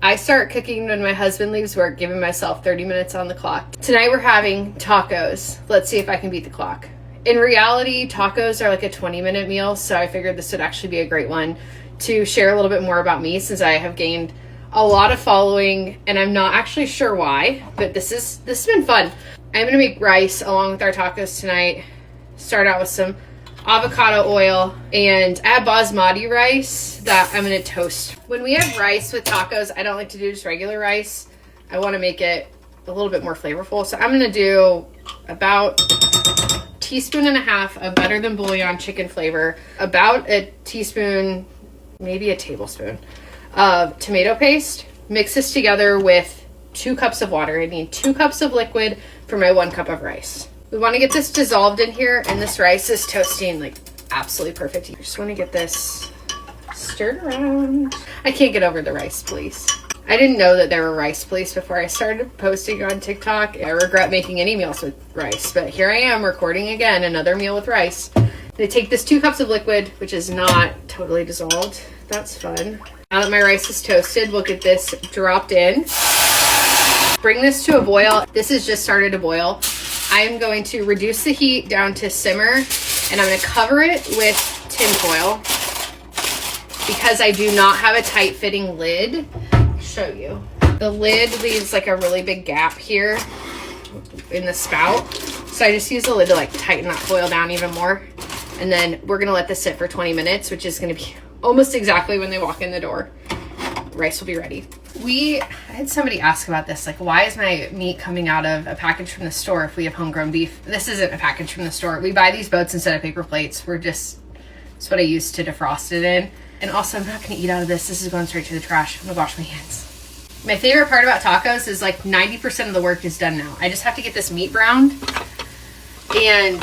I start cooking when my husband leaves work, giving myself 30 minutes on the clock. Tonight we're having tacos. Let's see if I can beat the clock. In reality, tacos are like a 20-minute meal, so I figured this would actually be a great one to share a little bit more about me, since I have gained a lot of following and I'm not actually sure why, but this has been fun. I'm gonna make rice along with our tacos tonight. Start out with some avocado oil, and I have basmati rice that I'm gonna toast. When we have rice with tacos, I don't like to do just regular rice. I want to make it a little bit more flavorful, so I'm gonna do about a teaspoon and a half of better than bouillon chicken flavor, about a teaspoon, maybe a tablespoon of tomato paste. Mix this together with 2 cups of water. I need 2 cups of liquid for my 1 cup of rice. We want to get this dissolved in here, and this rice is toasting like absolutely perfect. You just want to get this stirred around. I can't get over the rice police. I didn't know that there were rice police before I started posting on TikTok. I regret making any meals with rice, but here I am recording again another meal with rice. I'm gonna take this 2 cups of liquid, which is not totally dissolved. That's fun. Now that my rice is toasted, we'll get this dropped in. Bring this to a boil. This has just started to boil. I'm going to reduce the heat down to simmer, and I'm going to cover it with tin foil because I do not have a tight fitting lid. I'll show you. The lid leaves like a really big gap here in the spout. So I just use the lid to like tighten that foil down even more. And then we're going to let this sit for 20 minutes, which is going to be almost exactly when they walk in the door. Rice will be ready. I had somebody ask about this, like, why is my meat coming out of a package from the store if we have homegrown beef? This isn't a package from the store. We buy these boats instead of paper plates. It's what I use to defrost it in. And also, I'm not going to eat out of this. This is going straight to the trash. I'm going to wash my hands. My favorite part about tacos is like 90% of the work is done now. I just have to get this meat browned and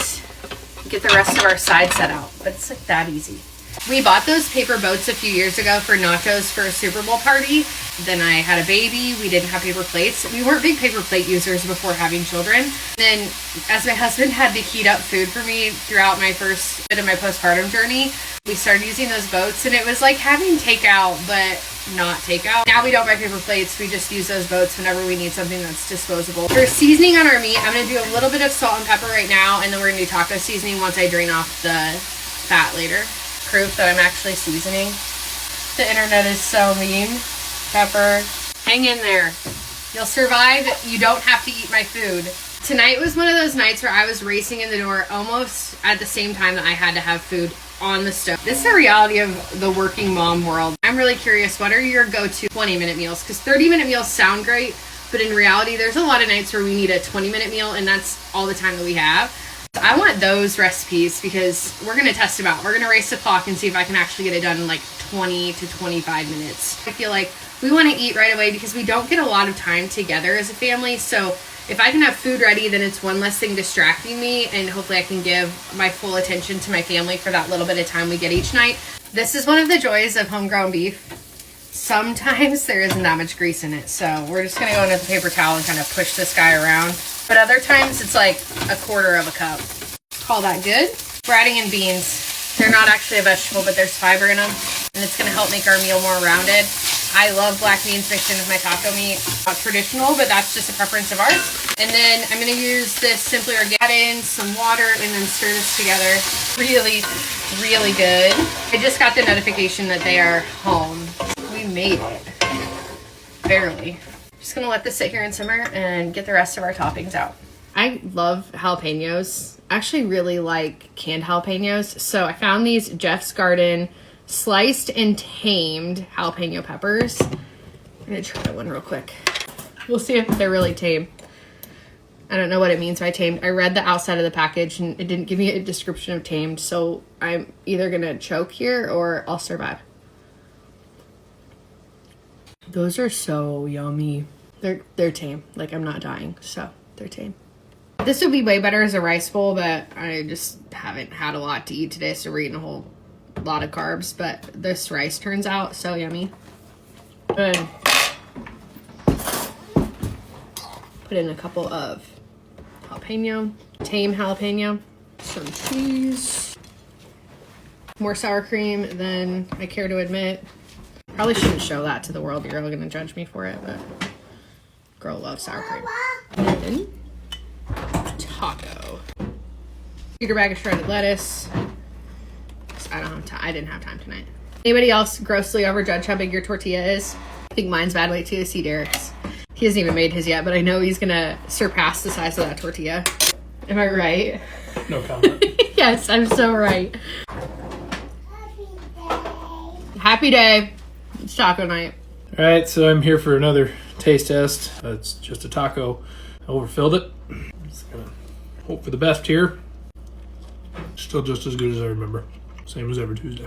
get the rest of our side set out. But it's like that easy. We bought those paper boats a few years ago for nachos for a Super Bowl party. Then I had a baby. We didn't have paper plates. We weren't big paper plate users before having children. Then as my husband had to heat up food for me throughout my first bit of my postpartum journey, we started using those boats, and it was like having takeout, but not takeout. Now we don't buy paper plates. We just use those boats whenever we need something that's disposable. For seasoning on our meat, I'm going to do a little bit of salt and pepper right now, and then we're going to do taco seasoning once I drain off the fat later. Proof that I'm actually seasoning. The internet is so mean. Pepper. Hang in there. You'll survive. You don't have to eat my food. Tonight was one of those nights where I was racing in the door almost at the same time that I had to have food on the stove. This is the reality of the working mom world. I'm really curious, what are your go-to 20-minute meals? Because 30-minute meals sound great, but in reality, there's a lot of nights where we need a 20-minute meal, and that's all the time that we have. I want those recipes because we're going to test them out. We're going to race the clock and see if I can actually get it done in like 20 to 25 minutes. I feel like we want to eat right away because we don't get a lot of time together as a family. So if I can have food ready, then it's one less thing distracting me, and hopefully I can give my full attention to my family for that little bit of time we get each night. This is one of the joys of homegrown beef. Sometimes there isn't that much grease in it, so we're just going to go in with a paper towel and kind of push this guy around. But other times it's like a quarter of a cup. Call that good. We're adding in beans. They're not actually a vegetable, but there's fiber in them, and it's going to help make our meal more rounded. I love black beans mixed in with my taco meat. Not traditional, but that's just a preference of ours. And then I'm going to use this Simply Organic. Add in some water and then stir this together. Really, really good. I just got the notification that they are home. We made it. Barely. Just gonna let this sit here and simmer and get the rest of our toppings out. I love jalapenos. I actually really like canned jalapenos. So I found these Jeff's Garden sliced and tamed jalapeno peppers. I'm gonna try one real quick. We'll see if they're really tame. I don't know what it means by tamed. I read the outside of the package and it didn't give me a description of tamed. So I'm either gonna choke here or I'll survive. Those are so yummy. They're tame. Like, I'm not dying, so they're tame. This would be way better as a rice bowl, but I just haven't had a lot to eat today, so we're eating a whole lot of carbs. But this rice turns out so yummy. Good. Put in a couple of jalapeno, tame jalapeno, some cheese, more sour cream than I care to admit. Probably shouldn't show that to the world. You're all gonna judge me for it, but girl loves sour cream. And taco. Bigger bag of shredded lettuce. I don't have time. I didn't have time tonight. Anybody else grossly overjudge how big your tortilla is? I think mine's bad. Wait till you see Derek's. He hasn't even made his yet, but I know he's gonna surpass the size of that tortilla. Am I right? No comment. Yes, I'm so right. Happy day. It's taco night. All right, so I'm here for another taste test. It's just a taco. I overfilled it. Just gonna hope for the best here. Still just as good as I remember. Same as every Tuesday.